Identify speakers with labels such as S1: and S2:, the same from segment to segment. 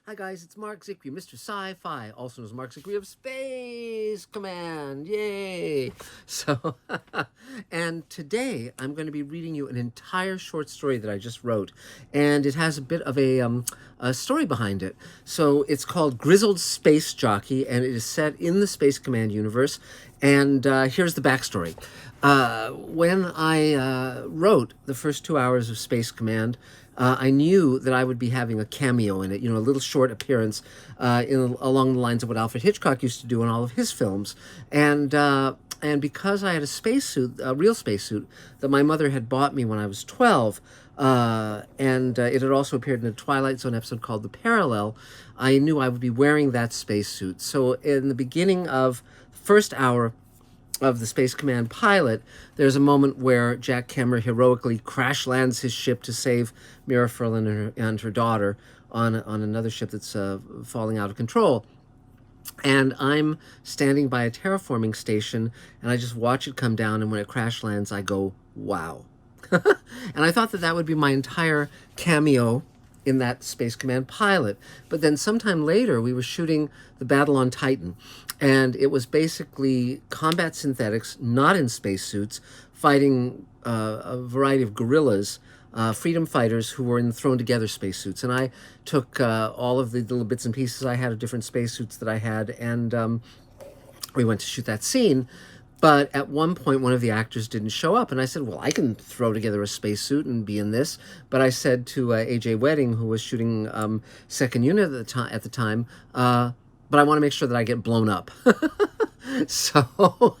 S1: Hi guys, it's Mark Zicree, Mr. Sci-Fi, also known as Mark Zicree of Space Command. Yay! So, and today I'm going to be reading you an entire short story that I just wrote, and it has a bit of a story behind it. So it's called Grizzled Space Jockey, and it is set in the Space Command universe. And here's the backstory. When I wrote the first 2 hours of Space Command, I knew that I would be having a cameo in it, a little short appearance along the lines of what Alfred Hitchcock used to do in all of his films. And because I had a spacesuit, a real spacesuit, that my mother had bought me when I was 12, and it had also appeared in a Twilight Zone episode called The Parallel, I knew I would be wearing that spacesuit. So in the beginning of the first hour of the Space Command pilot, there's a moment where Jackhammer heroically crash lands his ship to save Mira Furlan and her daughter on another ship that's falling out of control. And I'm standing by a terraforming station, and I just watch it come down, and when it crash lands, I go, wow. And I thought that that would be my entire cameo in that Space Command pilot. But then sometime later, we were shooting the Battle on Titan, and it was basically combat synthetics, not in spacesuits, fighting a variety of guerrillas, freedom fighters who were in thrown together spacesuits. And I took all of the little bits and pieces I had of different spacesuits that I had, and we went to shoot that scene. But at one point, one of the actors didn't show up, and I said, well, I can throw together a spacesuit and be in this. But I said to A.J. Wedding, who was shooting second unit at the time, but I want to make sure that I get blown up. So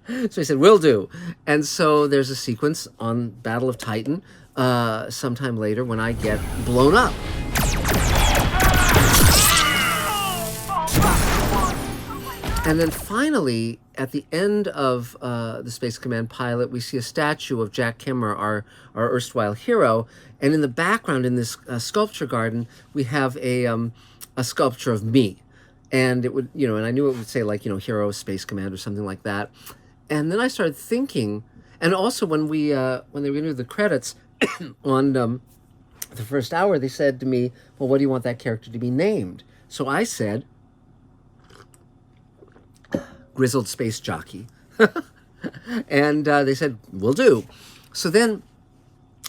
S1: he said, will do. And so there's a sequence on Battle of Titan sometime later when I get blown up. And then finally, at the end of the Space Command pilot, we see a statue of Jackhammer, our erstwhile hero. And in the background, in this sculpture garden, we have a sculpture of me. And it would, and I knew it would say like, Hero of Space Command or something like that. And then I started thinking, and also when they were going to do the credits on the first hour, they said to me, well, what do you want that character to be named? So I said, Grizzled Space Jockey. And they said, will do. So then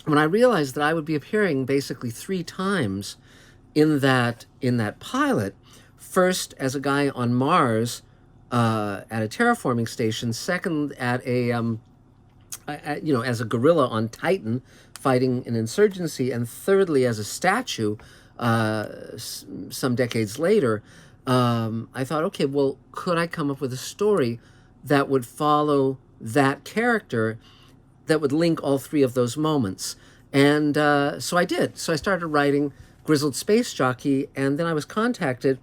S1: when I realized that I would be appearing basically 3 times in that pilot, first as a guy on Mars at a terraforming station, second at as a guerrilla on Titan fighting an insurgency, and thirdly as a statue some decades later, I thought, okay, well, could I come up with a story that would follow that character, that would link all 3 of those moments? And so I did. So I started writing Grizzled Space Jockey, and then I was contacted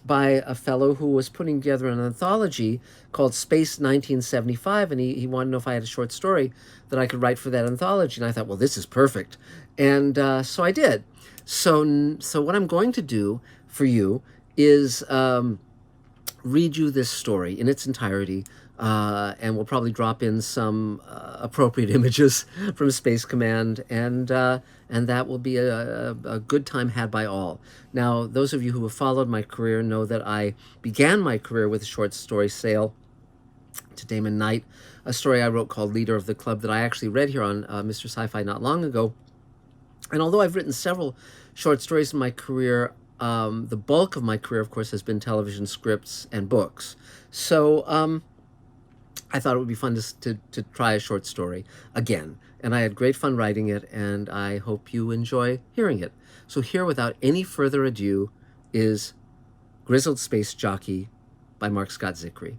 S1: by a fellow who was putting together an anthology called Space 1975, and he wanted to know if I had a short story that I could write for that anthology. And I thought, well, this is perfect. And so I did. So what I'm going to do for you is read you this story in its entirety, and we'll probably drop in some appropriate images from Space Command, and that will be a good time had by all. Now, those of you who have followed my career know that I began my career with a short story sale to Damon Knight, a story I wrote called Leader of the Club that I actually read here on Mr. Sci-Fi not long ago. And although I've written several short stories in my career, the bulk of my career, of course, has been television scripts and books. So I thought it would be fun to try a short story again. And I had great fun writing it, and I hope you enjoy hearing it. So here, without any further ado, is Grizzled Space Jockey by Mark Scott Zicree.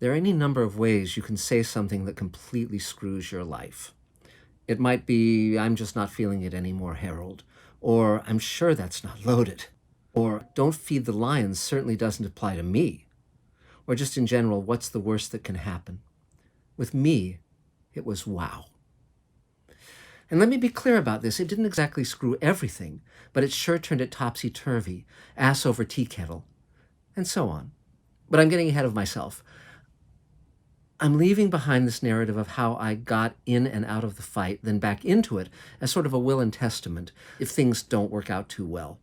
S1: There are any number of ways you can say something that completely screws your life. It might be, I'm just not feeling it anymore, Harold. Or, I'm sure that's not loaded. Or, don't feed the lions certainly doesn't apply to me. Or just in general, what's the worst that can happen? With me, it was wow. And let me be clear about this. It didn't exactly screw everything, but it sure turned it topsy-turvy, ass over tea kettle, and so on. But I'm getting ahead of myself. I'm leaving behind this narrative of how I got in and out of the fight, then back into it, as sort of a will and testament if things don't work out too well.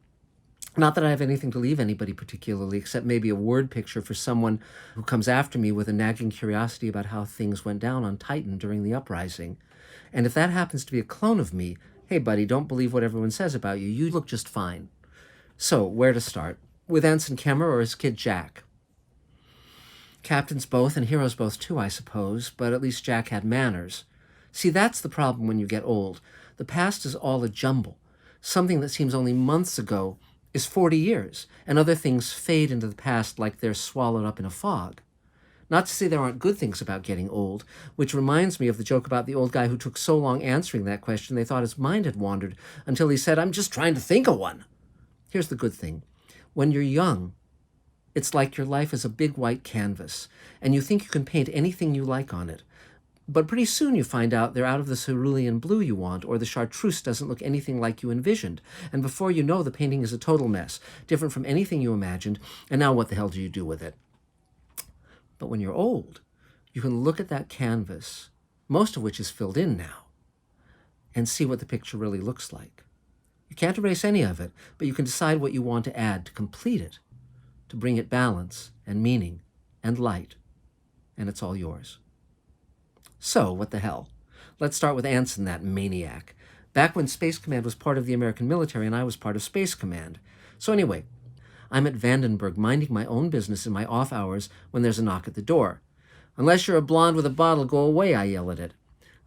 S1: Not that I have anything to leave anybody particularly, except maybe a word picture for someone who comes after me with a nagging curiosity about how things went down on Titan during the uprising. And if that happens to be a clone of me, hey buddy, don't believe what everyone says about you. You look just fine. So, where to start? With Ensign Kemmer or his kid Jack? Captains both and heroes both too, I suppose, but at least Jack had manners. See, that's the problem when you get old. The past is all a jumble. Something that seems only months ago is 40 years, and other things fade into the past like they're swallowed up in a fog. Not to say there aren't good things about getting old, which reminds me of the joke about the old guy who took so long answering that question they thought his mind had wandered until he said, "I'm just trying to think of one." Here's the good thing. When you're young, it's like your life is a big white canvas, and you think you can paint anything you like on it. But pretty soon you find out they're out of the cerulean blue you want, or the chartreuse doesn't look anything like you envisioned. And before you know, the painting is a total mess, different from anything you imagined, and now what the hell do you do with it? But when you're old, you can look at that canvas, most of which is filled in now, and see what the picture really looks like. You can't erase any of it, but you can decide what you want to add to complete it, to bring it balance and meaning and light, and it's all yours. So, what the hell? Let's start with Anson, that maniac. Back when Space Command was part of the American military and I was part of Space Command. So anyway, I'm at Vandenberg minding my own business in my off hours when there's a knock at the door. "Unless you're a blonde with a bottle, go away," I yell at it.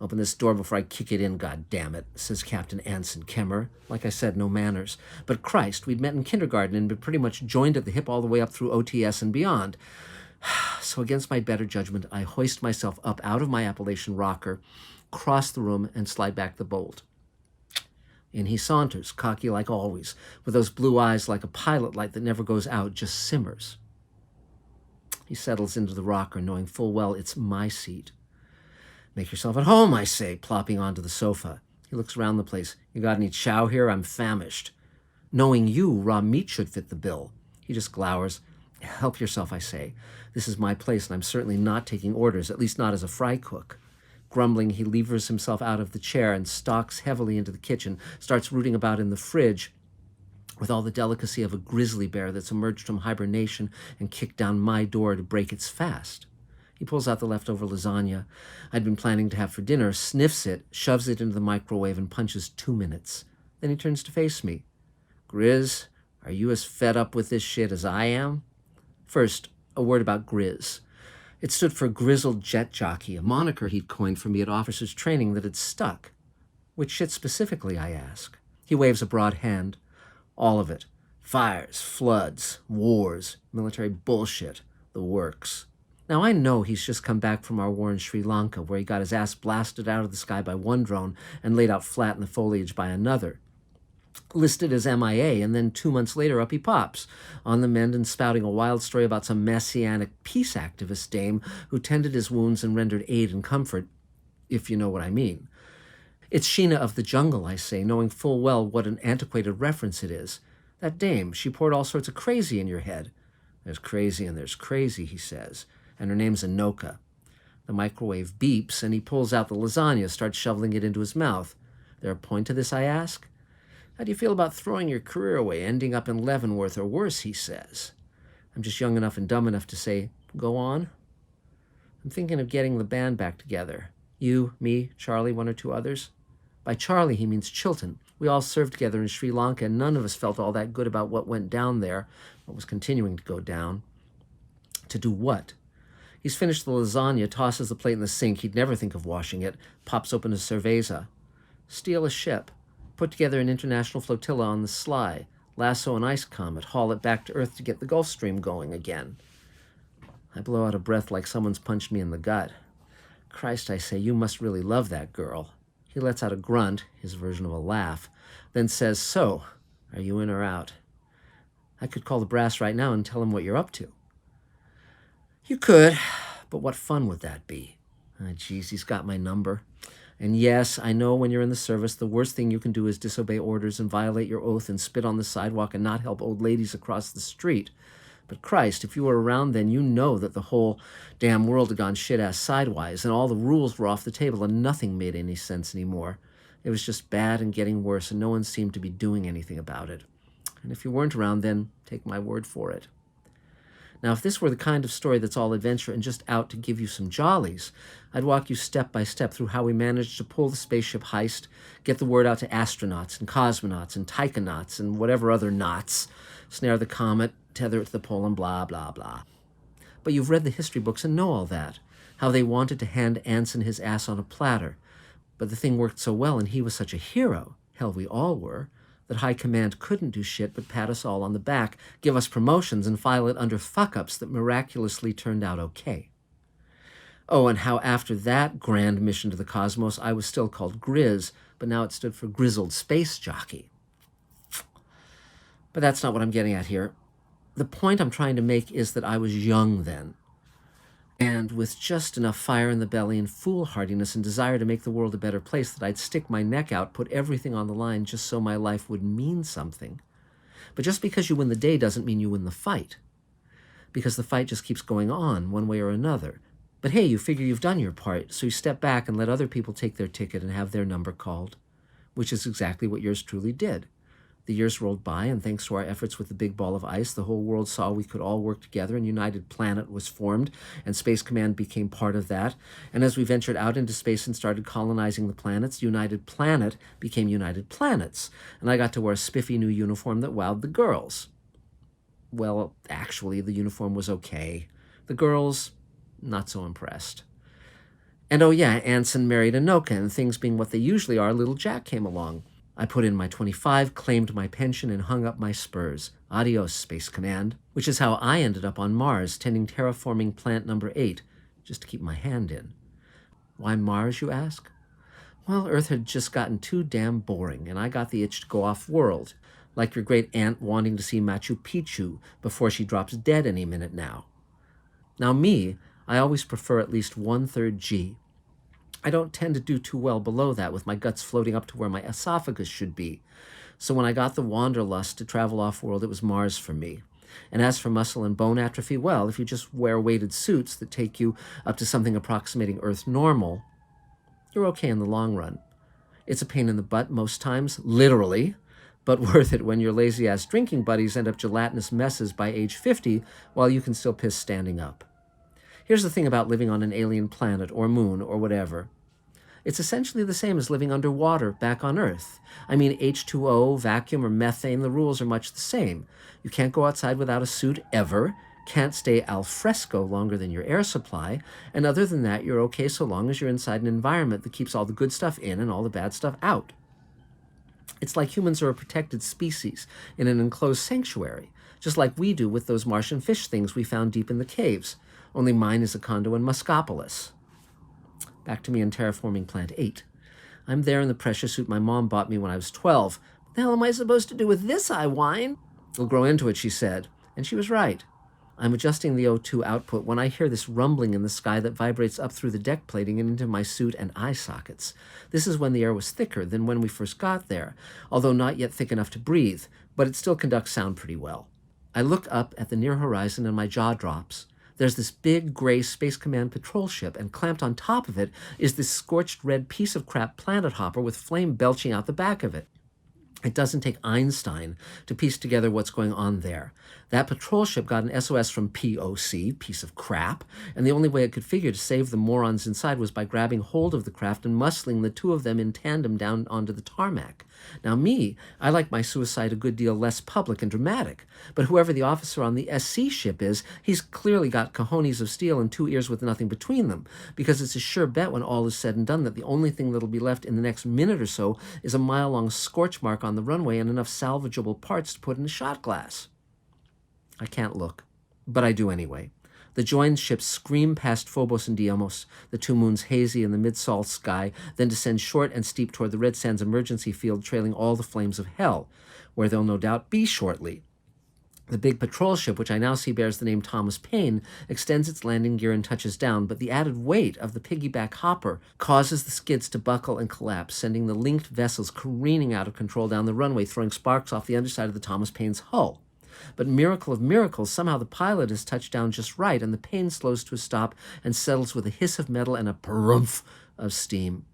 S1: "Open this door before I kick it in, goddammit," says Captain Anson Kemmer. Like I said, no manners. But Christ, we'd met in kindergarten and been pretty much joined at the hip all the way up through OTS and beyond. So against my better judgment, I hoist myself up out of my Appalachian rocker, cross the room, and slide back the bolt. In he saunters, cocky like always, with those blue eyes like a pilot light that never goes out, just simmers. He settles into the rocker, knowing full well it's my seat. "Make yourself at home," I say, plopping onto the sofa. He looks around the place. "You got any chow here? I'm famished." Knowing you, raw meat should fit the bill. He just glowers. "Help yourself," I say. "This is my place, and I'm certainly not taking orders, at least not as a fry cook." Grumbling, he levers himself out of the chair and stalks heavily into the kitchen, starts rooting about in the fridge with all the delicacy of a grizzly bear that's emerged from hibernation and kicked down my door to break its fast. He pulls out the leftover lasagna I'd been planning to have for dinner, sniffs it, shoves it into the microwave, and punches 2 minutes. Then he turns to face me. "Grizz, are you as fed up with this shit as I am?" First, a word about Grizz. It stood for Grizzled Jet Jockey, a moniker he'd coined for me at officers' training that had stuck. "Which shit specifically?" I ask. He waves a broad hand. "All of it. Fires, floods, wars, military bullshit, the works." Now, I know he's just come back from our war in Sri Lanka, where he got his ass blasted out of the sky by one drone and laid out flat in the foliage by another. Listed as MIA, and then 2 months later up he pops, on the mend and spouting a wild story about some messianic peace activist dame who tended his wounds and rendered aid and comfort, if you know what I mean. It's Sheena of the jungle, I say, knowing full well what an antiquated reference it is. "That dame, she poured all sorts of crazy in your head." "There's crazy and there's crazy," he says, "and her name's Anoka." The microwave beeps, and he pulls out the lasagna, starts shoveling it into his mouth. "There a point to this?" I ask. "How do you feel about throwing your career away, ending up in Leavenworth or worse?" he says. I'm just young enough and dumb enough to say, "Go on." "I'm thinking of getting the band back together. You, me, Charlie, 1 or 2 others." By Charlie, he means Chilton. We all served together in Sri Lanka, and none of us felt all that good about what went down there, what was continuing to go down. To do what? He's finished the lasagna, tosses the plate in the sink. He'd never think of washing it. Pops open a cerveza. "Steal a ship. Put together an international flotilla on the sly. Lasso an ice comet. Haul it back to Earth to get the Gulf Stream going again." I blow out a breath like someone's punched me in the gut. "Christ," I say, "you must really love that girl." He lets out a grunt, his version of a laugh, then says, "So, are you in or out?" I could call the brass right now and tell him what you're up to. "You could, but what fun would that be?" Geez, he's got my number. And yes, I know when you're in the service, the worst thing you can do is disobey orders and violate your oath and spit on the sidewalk and not help old ladies across the street. But Christ, if you were around then, you know that the whole damn world had gone shit-ass sidewise and all the rules were off the table and nothing made any sense anymore. It was just bad and getting worse, and no one seemed to be doing anything about it. And if you weren't around then, take my word for it. Now, if this were the kind of story that's all adventure and just out to give you some jollies, I'd walk you step by step through how we managed to pull the spaceship heist, get the word out to astronauts and cosmonauts and taikonauts and whatever other knots, snare the comet, tether it to the pole, and blah, blah, blah. But you've read the history books and know all that, how they wanted to hand Anson his ass on a platter. But the thing worked so well and he was such a hero, hell, we all were, that High Command couldn't do shit but pat us all on the back, give us promotions, and file it under fuck-ups that miraculously turned out okay. Oh, and how after that grand mission to the cosmos, I was still called Grizz, but now it stood for Grizzled Space Jockey. But that's not what I'm getting at here. The point I'm trying to make is that I was young then, and with just enough fire in the belly and foolhardiness and desire to make the world a better place that I'd stick my neck out, put everything on the line just so my life would mean something. But just because you win the day doesn't mean you win the fight, because the fight just keeps going on one way or another. But hey, you figure you've done your part, so you step back and let other people take their ticket and have their number called, which is exactly what yours truly did. The years rolled by, and thanks to our efforts with the big ball of ice, the whole world saw we could all work together, and United Planet was formed, and Space Command became part of that. And as we ventured out into space and started colonizing the planets, United Planet became United Planets, and I got to wear a spiffy new uniform that wowed the girls. Well, actually, the uniform was okay. The girls, not so impressed. And oh yeah, Anson married Anoka, and things being what they usually are, little Jack came along. I put in my 25, claimed my pension, and hung up my spurs. Adios, Space Command. Which is how I ended up on Mars, tending terraforming plant number 8, just to keep my hand in. Why Mars, you ask? Well, Earth had just gotten too damn boring, and I got the itch to go off-world, like your great aunt wanting to see Machu Picchu before she drops dead any minute now. Now me, I always prefer at least 1/3 G. I don't tend to do too well below that, with my guts floating up to where my esophagus should be. So when I got the wanderlust to travel off-world, it was Mars for me. And as for muscle and bone atrophy, well, if you just wear weighted suits that take you up to something approximating Earth normal, you're okay in the long run. It's a pain in the butt most times, literally, but worth it when your lazy-ass drinking buddies end up gelatinous messes by age 50 while you can still piss standing up. Here's the thing about living on an alien planet or moon or whatever. It's essentially the same as living underwater back on Earth. I mean, H2O, vacuum, or methane, the rules are much the same. You can't go outside without a suit ever, can't stay al fresco longer than your air supply, and other than that, you're okay so long as you're inside an environment that keeps all the good stuff in and all the bad stuff out. It's like humans are a protected species in an enclosed sanctuary, just like we do with those Martian fish things we found deep in the caves. Only mine is a condo in Muscopolis. Back to me in terraforming plant 8. I'm there in the pressure suit my mom bought me when I was 12. What the hell am I supposed to do with this, I whine? We'll grow into it, she said. And she was right. I'm adjusting the O2 output when I hear this rumbling in the sky that vibrates up through the deck plating and into my suit and eye sockets. This is when the air was thicker than when we first got there, although not yet thick enough to breathe, but it still conducts sound pretty well. I look up at the near horizon and my jaw drops. There's this big gray Space Command patrol ship, and clamped on top of it is this scorched red piece of crap planet hopper with flame belching out the back of it. It doesn't take Einstein to piece together what's going on there. That patrol ship got an SOS from POC, piece of crap, and the only way it could figure to save the morons inside was by grabbing hold of the craft and muscling the two of them in tandem down onto the tarmac. Now me, I like my suicide a good deal less public and dramatic, but whoever the officer on the SC ship is, he's clearly got cojones of steel and 2 ears with nothing between them, because it's a sure bet when all is said and done that the only thing that'll be left in the next minute or so is a mile-long scorch mark on the runway and enough salvageable parts to put in a shot glass. I can't look, but I do anyway. The joined ships scream past Phobos and Deimos, the 2 moons hazy in the mid-sol sky, then descend short and steep toward the Red Sands emergency field, trailing all the flames of hell, where they'll no doubt be shortly. The big patrol ship, which I now see bears the name Thomas Paine, extends its landing gear and touches down, but the added weight of the piggyback hopper causes the skids to buckle and collapse, sending the linked vessels careening out of control down the runway, throwing sparks off the underside of the Thomas Paine's hull. But miracle of miracles, somehow the pilot has touched down just right, and the Paine slows to a stop and settles with a hiss of metal and a parumph of steam.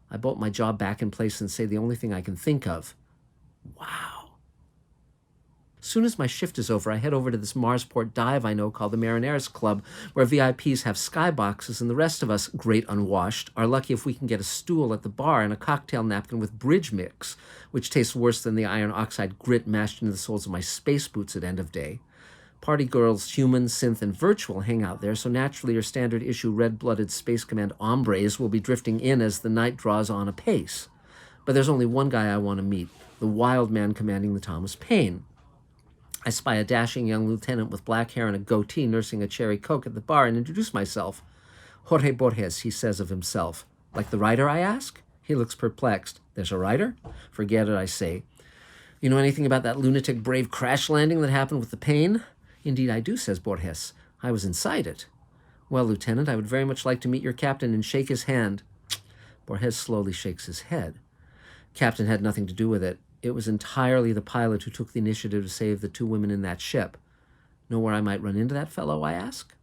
S1: I bolt my jaw back in place and say the only thing I can think of. Wow. soon as my shift is over, I head over to this Marsport dive I know called the Marineris Club, where VIPs have skyboxes, and the rest of us, great unwashed, are lucky if we can get a stool at the bar and a cocktail napkin with bridge mix, which tastes worse than the iron oxide grit mashed into the soles of my space boots at end of day. Party girls, human, synth, and virtual hang out there, so naturally your standard issue red-blooded Space Command hombres will be drifting in as the night draws on apace. But there's only one guy I want to meet, the wild man commanding the Thomas Paine. I spy a dashing young lieutenant with black hair and a goatee nursing a cherry coke at the bar and introduce myself. Jorge Borges, he says of himself. Like the writer, I ask? He looks perplexed. There's a writer? Forget it, I say. You know anything about that lunatic brave crash landing that happened with the Paine? Indeed I do, says Borges. I was inside it. Well, Lieutenant, I would very much like to meet your captain and shake his hand. Borges slowly shakes his head. Captain had nothing to do with it. It was entirely the pilot who took the initiative to save the 2 women in that ship. Know where I might run into that fellow, I ask?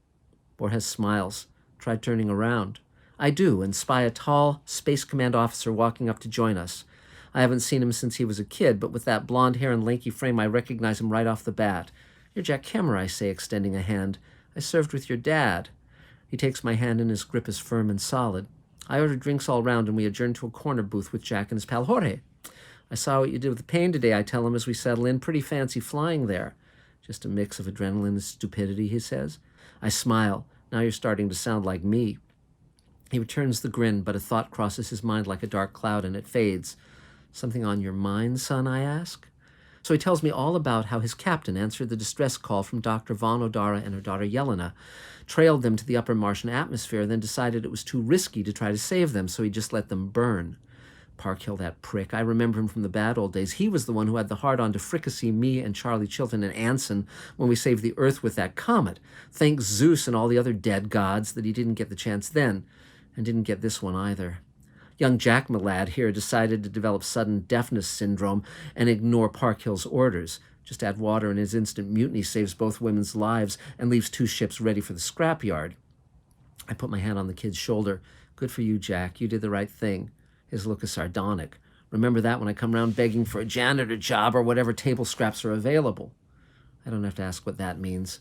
S1: Borges smiles. Try turning around. I do, and spy a tall Space Command officer walking up to join us. I haven't seen him since he was a kid, but with that blonde hair and lanky frame, I recognize him right off the bat. You're Jackhammer, I say, extending a hand. I served with your dad. He takes my hand and his grip is firm and solid. I order drinks all round and we adjourn to a corner booth with Jack and his pal Jorge. I saw what you did with the Paine today, I tell him as we settle in. Pretty fancy flying there. Just a mix of adrenaline and stupidity, he says. I smile. Now you're starting to sound like me. He returns the grin, but a thought crosses his mind like a dark cloud and it fades. Something on your mind, son, I ask? So he tells me all about how his captain answered the distress call from Dr. Von Odara and her daughter Yelena, trailed them to the upper Martian atmosphere, then decided it was too risky to try to save them, so he just let them burn. Parkhill, that prick. I remember him from the bad old days. He was the one who had the hard-on to fricassee me and Charlie Chilton and Anson when we saved the Earth with that comet. Thank Zeus and all the other dead gods that he didn't get the chance then, and didn't get this one either. Young Jack, my lad, here decided to develop sudden deafness syndrome and ignore Parkhill's orders. Just add water and his instant mutiny saves both women's lives and leaves 2 ships ready for the scrapyard. I put my hand on the kid's shoulder. Good for you, Jack. You did the right thing. His look is sardonic. Remember that when I come round begging for a janitor job or whatever table scraps are available. I don't have to ask what that means.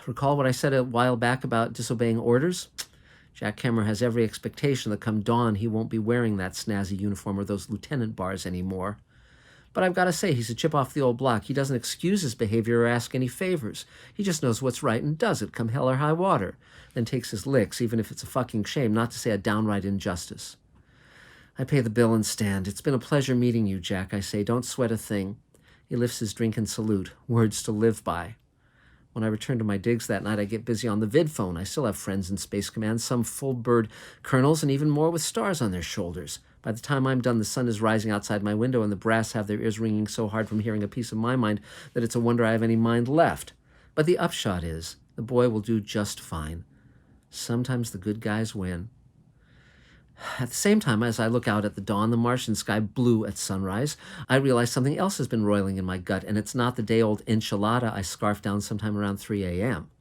S1: Recall what I said a while back about disobeying orders? Jackhammer has every expectation that come dawn he won't be wearing that snazzy uniform or those lieutenant bars anymore. But I've got to say, he's a chip off the old block. He doesn't excuse his behavior or ask any favors. He just knows what's right and does it, come hell or high water, then takes his licks, even if it's a fucking shame, not to say a downright injustice. I pay the bill and stand. It's been a pleasure meeting you, Jack, I say. Don't sweat a thing. He lifts his drink and salute. Words to live by. When I return to my digs that night, I get busy on the vid phone. I still have friends in Space Command, some full-bird colonels and even more with stars on their shoulders. By the time I'm done, the sun is rising outside my window and the brass have their ears ringing so hard from hearing a piece of my mind that it's a wonder I have any mind left. But the upshot is, the boy will do just fine. Sometimes the good guys win. At the same time, as I look out at the dawn, the Martian sky blue at sunrise, I realize something else has been roiling in my gut, and it's not the day-old enchilada I scarfed down sometime around 3 a.m.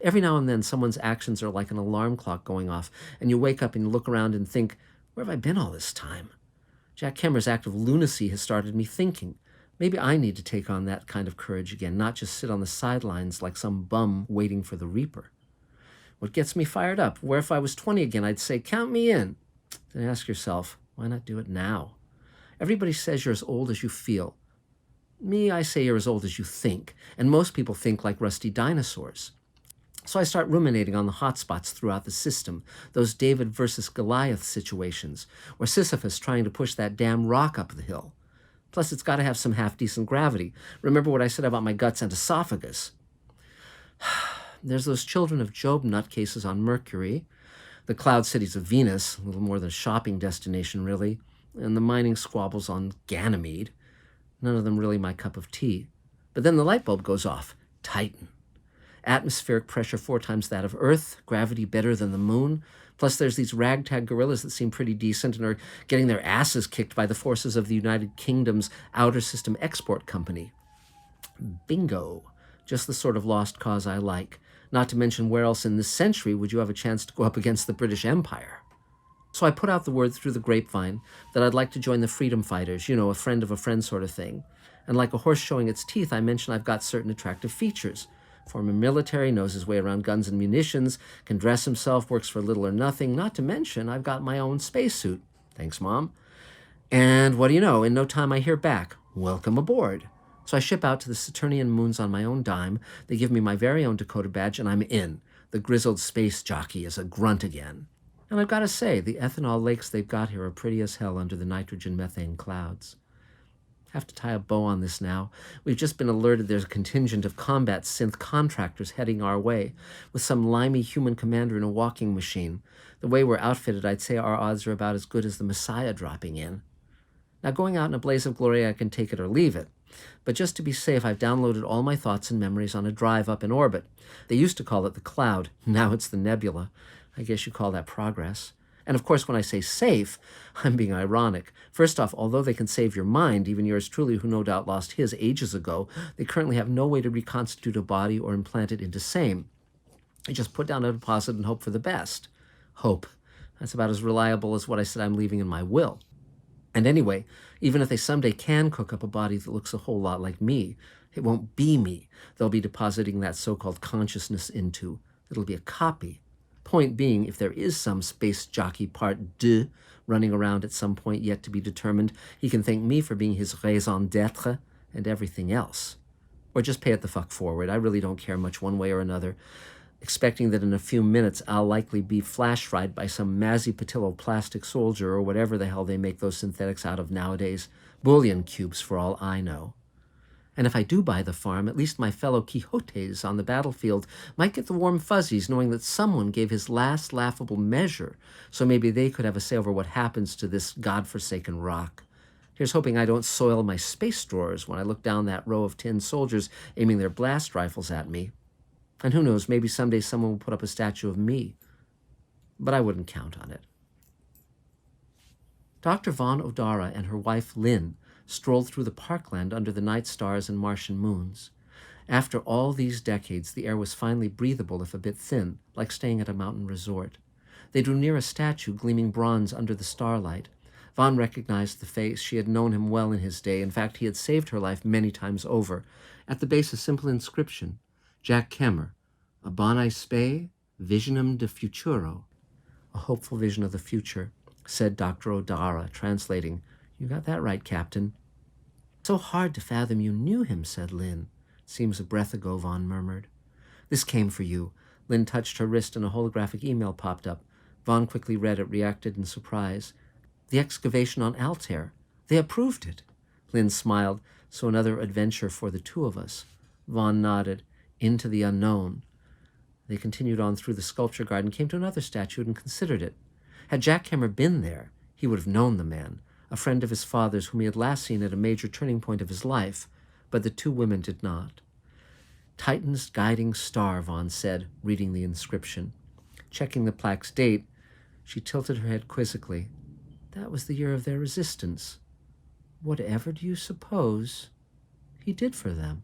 S1: Every now and then, someone's actions are like an alarm clock going off, and you wake up and you look around and think, where have I been all this time? Jackhammer's act of lunacy has started me thinking. Maybe I need to take on that kind of courage again, not just sit on the sidelines like some bum waiting for the Reaper. What gets me fired up? Where if I was 20 again, I'd say, count me in. Then ask yourself, why not do it now? Everybody says you're as old as you feel. Me, I say you're as old as you think, and most people think like rusty dinosaurs. So I start ruminating on the hot spots throughout the system, those David versus Goliath situations, or Sisyphus trying to push that damn rock up the hill. Plus, it's got to have some half-decent gravity. Remember what I said about my guts and esophagus. There's those children of Job nutcases on Mercury, the cloud cities of Venus, a little more than a shopping destination, really, and the mining squabbles on Ganymede. None of them really my cup of tea. But then the light bulb goes off. Titan. Atmospheric pressure 4 times that of Earth, gravity better than the moon. Plus there's these ragtag gorillas that seem pretty decent and are getting their asses kicked by the forces of the United Kingdom's Outer System Export Company. Bingo. Just the sort of lost cause I like. Not to mention, where else in this century would you have a chance to go up against the British Empire? So I put out the word through the grapevine that I'd like to join the freedom fighters, you know, a friend of a friend sort of thing. And like a horse showing its teeth, I mention I've got certain attractive features. Former military, knows his way around guns and munitions, can dress himself, works for little or nothing, not to mention I've got my own spacesuit. Thanks, Mom. And what do you know? In no time I hear back, welcome aboard. So I ship out to the Saturnian moons on my own dime. They give me my very own Dakota badge, and I'm in. The grizzled space jockey is a grunt again. And I've got to say, the ethanol lakes they've got here are pretty as hell under the nitrogen-methane clouds. Have to tie a bow on this now. We've just been alerted there's a contingent of combat synth contractors heading our way, with some limey human commander in a walking machine. The way we're outfitted, I'd say our odds are about as good as the Messiah dropping in. Now, going out in a blaze of glory, I can take it or leave it. But just to be safe, I've downloaded all my thoughts and memories on a drive up in orbit. They used to call it the cloud. Now it's the nebula. I guess you call that progress. And of course, when I say safe, I'm being ironic. First off, although they can save your mind, even yours truly, who no doubt lost his ages ago, they currently have no way to reconstitute a body or implant it into same. They just put down a deposit and hope for the best. Hope. That's about as reliable as what I said I'm leaving in my will. And anyway, even if they someday can cook up a body that looks a whole lot like me, it won't be me they'll be depositing that so-called consciousness into. It'll be a copy. Point being, if there is some space jockey part 2 running around at some point yet to be determined, he can thank me for being his raison d'etre and everything else. Or just pay it the fuck forward. I really don't care much one way or another, expecting that in a few minutes I'll likely be flash fried by some Mazzy-Patillo plastic soldier or whatever the hell they make those synthetics out of nowadays. Bullion cubes for all I know. And if I do buy the farm, at least my fellow Quixotes on the battlefield might get the warm fuzzies knowing that someone gave his last laughable measure, so maybe they could have a say over what happens to this godforsaken rock. Here's hoping I don't soil my space drawers when I look down that row of tin soldiers aiming their blast rifles at me. And who knows, maybe someday someone will put up a statue of me. But I wouldn't count on it. Dr. Von Odara and her wife Lynn strolled through the parkland under the night stars and Martian moons. After all these decades, the air was finally breathable if a bit thin, like staying at a mountain resort. They drew near a statue gleaming bronze under the starlight. Von recognized the face. She had known him well in his day. In fact, he had saved her life many times over. At the base, a simple inscription, Jackhammer, a boni spe, visionum de futuro. A hopeful vision of the future, said Dr. Odara, translating, You got that right, Captain. So hard to fathom you knew him, said Lynn. Seems a breath ago, Von murmured. This came for you. Lynn touched her wrist and a holographic email popped up. Von quickly read it, reacted in surprise. The excavation on Altair. They approved it. Lynn smiled. So another adventure for the two of us. Von nodded. Into the unknown. They continued on through the sculpture garden, came to another statue and considered it. Had Jackhammer been there, he would have known the man, a friend of his father's whom he had last seen at a major turning point of his life, but the two women did not. Titan's guiding star, Von said, reading the inscription. Checking the plaque's date, she tilted her head quizzically. That was the year of their resistance. Whatever do you suppose he did for them?